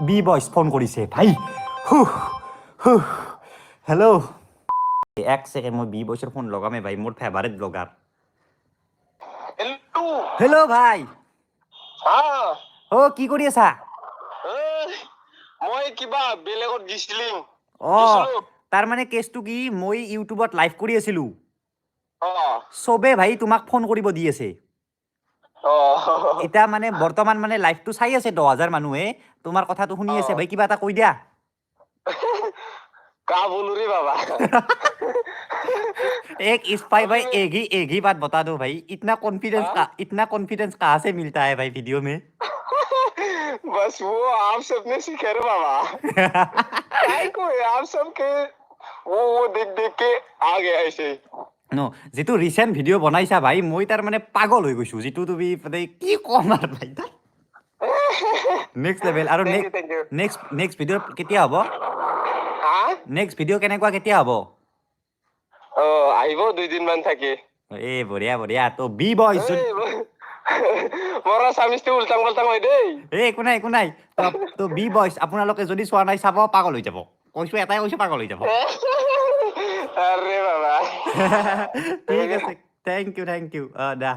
B বয়স phone কৰিছে ভাই হেল্ল' এক ছেকেণ্ড মই বি বয়সৰ ফোন লগামে ভাই মোৰ ফেভাৰেট ব্লগাৰ হেল্ল' ভাই কি কৰি আছা মই কিবা বেলেগত গিছিলিম তাৰ মানে কেছটো কি মই ইউটিউবত লাইভ কৰি আছিলো চবে ভাই তোমাক ফোন কৰিব দি আছে এটা মানে বৰ্তমান মানে লাইভটো চাই আছে 10,000 মানুহে তোমাৰ কথাটো শুনি আছে ভাই কিবা এটা কৈ দিয়া का बोलू रे बाबा एक स्पाई भाई एक ही बात बता दो भाई इतना कॉन्फिडेंस कहाँ से मिलता है भाई वीडियो में बस वो आप सबने सीखे रे बाबा काय को आप सबके वो देख देख के आ गया ऐसे नो যেটো রিসেন্ট ভিডিও বনাইছা ভাই মই তাৰ মানে পাগল হৈ গৈছো যেটো তুমি মানে কি কম আৰ ভাই নেক্সট লেভেল আৰু নেক্সট ভিডিও কেতিয়া হ'ব নেক্সট ভিডিও কেনেকুৱা কেতিয়া হ'ব আহিব 2 দিন মান থাকি এ বঢ়িয়া তো বি বয়স মৰা সামিস্তে উল্টাং পাল্টাং হৈ দেই একো নাই তো বি বয়স আপোনালোকে যদি চোৱা নাই চাব পাগল হৈ যাব কৈছো এটাই কৈছো পাগল হৈ যাব আরে বাবা ঠিক আছে থ্যাংক ইউ দা